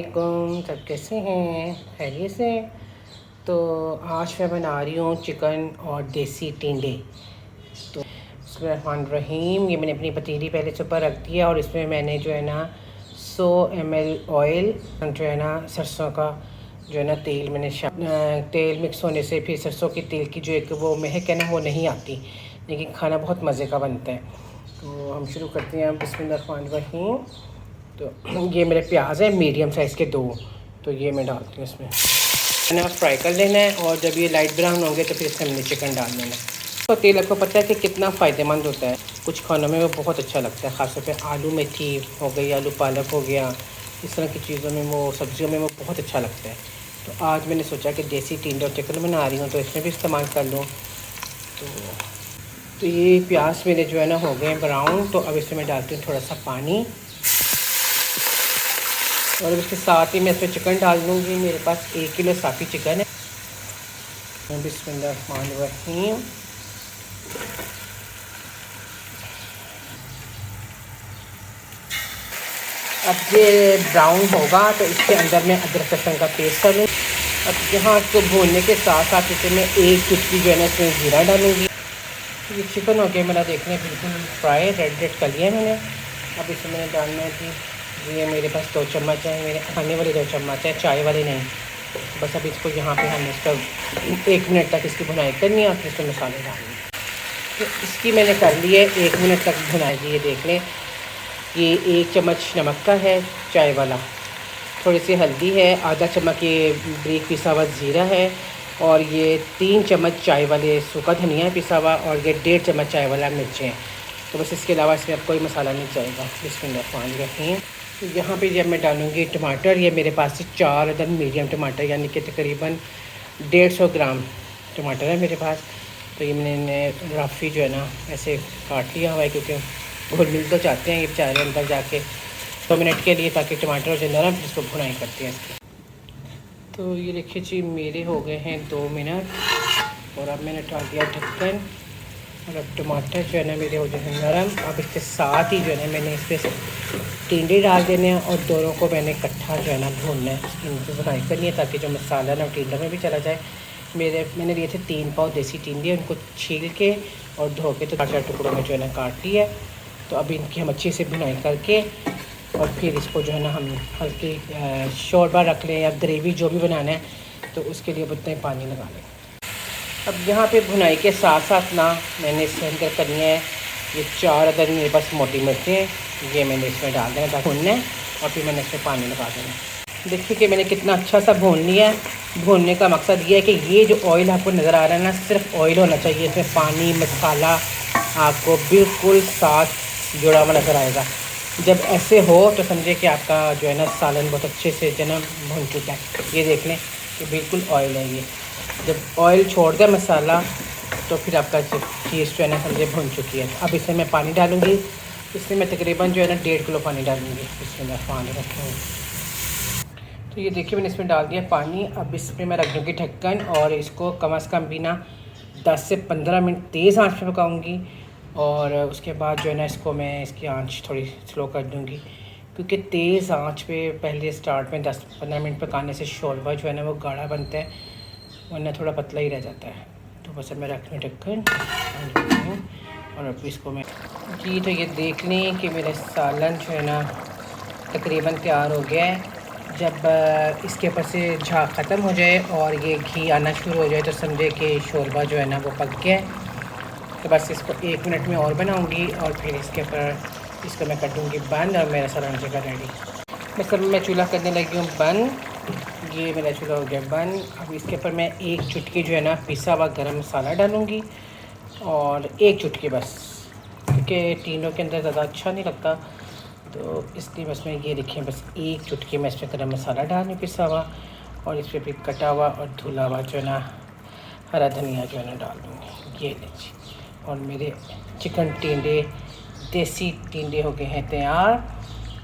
वालेकुम, सब कैसे हैं? खैरियत से? तो आज मैं बना रही हूँ चिकन और देसी टिंडे। तो बिस्मिल्लाहिर्रहमानिर्रहीम। ये मैंने अपनी पतीली पहले से ऊपर रख दिया और इसमें मैंने जो है ना 100 ml ऑयल, जो है ना सरसों का जो है ना तेल, मैंने तेल मिक्स होने से फिर सरसों के तेल की जो एक वो महक है ना वो नहीं आती, लेकिन खाना बहुत मज़े का बनता है। तो हम शुरू करते हैं बिस्मिल्लाहिर्रहमानिर्रहीम। तो ये मेरे प्याज है मीडियम साइज़ के 2, तो ये मैं डालती हूँ इसमें। मैंने फ्राई कर लेना है और जब ये लाइट ब्राउन होंगे तो फिर इसमें हमने चिकन डाल देना है। तो तेल आपको पता है कि कितना फ़ायदेमंद होता है, कुछ खानों में वो बहुत अच्छा लगता है, ख़ासतौर पे आलू मेथी हो गई, आलू पालक हो गया, इस तरह की चीज़ों में वो सब्जियों में वो बहुत अच्छा लगता है। तो आज मैंने सोचा कि देसी टिंडे और चिकन बना रही हूँ तो इसमें भी इस्तेमाल कर लूँ। तो ये प्याज मेरे जो है ना हो गए ब्राउन, तो अब इसमें मैं डालती हूँ थोड़ा सा पानी और इसके साथ ही मैं इसमें चिकन डाल दूँगी। मेरे पास 1 किलो साफ़ी चिकन है। बिस्मिल्लाहिर्रहमानिर्रहीम। अब ये ब्राउन होगा तो इसके अंदर मैं अदरक लहसुन का पेस्ट डालूँ। अब यहाँ इसको भूनने के साथ साथ इसे मैं 1 चुटकी जो है ना इसमें ज़ीरा डालूँगी। ये चिकन हो गया मेरा, देखने बिल्कुल फ्राई रेड कर लिया मैंने। अब इसमें मैंने डालना है कि ये मेरे पास 2 चम्मच है, मेरे खाने वाले 2 चम्मच है, चाय वाले नहीं। बस अब इसको यहाँ पे हमने इसका 1 मिनट तक इसकी भुनाई करनी है और फिर इसमें मसाले डालने। तो इसकी मैंने कर ली है 1 मिनट तक भुनाई। ये देख लें, ये 1 चम्मच नमक का है चाय वाला, थोड़ी सी हल्दी है, आधा चम्मच ये बारीक पिसा हुआ ज़ीरा है, और ये 3 चम्मच चाय वाले सूखा धनिया है पिसा हुआ, और ये 1.5 चम्मच चाय वाला मिर्चें हैं। तो बस इसके अलावा इसमें अब कोई मसाला नहीं जाएगा। बिस्मिल्लाहिर्रहमानिर्रहीम। तो यहाँ पे जब मैं डालूँगी टमाटर, ये मेरे पास से 4 अदद मीडियम टमाटर, यानी कि तकरीबन 150 ग्राम टमाटर है मेरे पास। तो ये मैंने रफ़ी जो है ना ऐसे काट लिया हुआ है, क्योंकि घुल मिल तो चाहते हैं ये बेचारे अंदर जाके 2 मिनट के लिए, ताकि टमाटर जो नरम, फिर इसको भुनाई करते हैं इसकी। तो ये देखिए जी, मेरे हो गए हैं 2 मिनट और अब मैंने डाल दिया ढक्कन, और अब टमाटर जो है ना मेरे हो जाए नरम। अब इसके साथ ही जो है ना मैंने इस पर टिंडे डाल देने हैं और दोनों को मैंने इकट्ठा जो है ना भूनना है, इनकी भुनाई करनी है ताकि जो मसाला ना टिंडे में भी चला जाए। मैंने लिए थे 3 पाव देसी टिंडे, उनको छील के और धो के तो 4 टुकड़ों में जो है ना काट लिया है। तो अब इनकी हम अच्छे से भुनाई करके और फिर इसको जो है ना हम हल्की शोरबा रख लें या ग्रेवी जो भी बनाना है, तो उसके लिए उतना ही पानी लगा लें। अब यहाँ पे भुनाई के साथ साथ ना मैंने इसके अंदर करनी है ये 4 अदद मेरे पास मोटी मिर्चें हैं, ये मैंने इसमें डाल देना था भूनने, और फिर मैंने इसमें पानी लगा देना। देखिए कि मैंने कितना अच्छा सा भून लिया है। भूनने का मकसद ये है कि ये जो ऑयल आपको नज़र आ रहा है ना, सिर्फ ऑयल होना चाहिए, इसमें पानी मसाला आपको बिल्कुल साथ जुड़ा हुआ नज़र आएगा। जब ऐसे हो तो समझे कि आपका जो है ना सालन बहुत अच्छे से जो है ना भून चुका है। ये देख लें कि बिल्कुल ऑयल है ये। जब ऑयल छोड़ दे मसाला तो फिर आपका चीज़ जो है ना समझे भून चुकी है। अब इसमें मैं पानी डालूँगी, इसमें मैं तकरीबन जो है ना 1.5 किलो पानी डालूँगी। इसमें मैं पानी रखूँगी, तो ये देखिए मैंने इसमें डाल दिया पानी। अब इसमें मैं रख दूँगी ढक्कन और इसको कम से कम भी ना 10 से 15 मिनट तेज़ आंच पे पकाऊँगी, और उसके बाद जो है ना इसको मैं इसकी आंच थोड़ी स्लो कर दूँगी, क्योंकि तेज़ आंच पे पहले स्टार्ट में 10-15 मिनट पकाने से शोरबा जो है ना वो गाढ़ा बनता है, वरना थोड़ा पतला ही रह जाता है। तो बस अब मैं रख लूँ ढक्कन और अब इसको मैं जी, तो ये देख लें कि मेरा सालन जो है ना तकरीबन तैयार हो गया है। जब इसके ऊपर से झाग ख़त्म हो जाए और ये घी आना शुरू हो जाए तो समझे कि शोरबा जो है ना वो पक गया है। तो बस इसको 1 मिनट में और बनाऊँगी और फिर इसके ऊपर इसको मैं कर दूँगी बंद, और मेरा सालन जगह रेडी। बस अब मैं चूल्हा करने लगी हूँ बंद। ये मेरा चूल्हा हो गया बंद। अब इसके ऊपर मैं 1 चुटकी जो है ना पिसा हुआ गरम मसाला डालूँगी, और 1 चुटकी बस, क्योंकि तीनों के अंदर ज़्यादा अच्छा नहीं लगता, तो इसलिए बस मैं ये देखिए बस 1 चुटकी मैं इसमें गरम मसाला डालूँ पिसा हुआ, और इस पर फिर कटा हुआ और धुला हुआ जो है ना हरा धनिया जो है ना डाल दूँगी। ये लीजिए, और मेरे चिकन टिंडे देसी टिंडे हो गए हैं तैयार।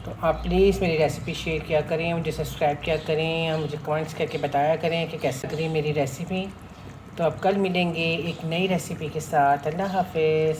तो आप प्लीज़ मेरी रेसिपी शेयर किया करें, मुझे सब्सक्राइब किया करें, और मुझे कमेंट्स करके बताया करें कि कैसे करें मेरी रेसिपी। तो अब कल मिलेंगे एक नई रेसिपी के साथ। अल्लाह हाफ़िज़।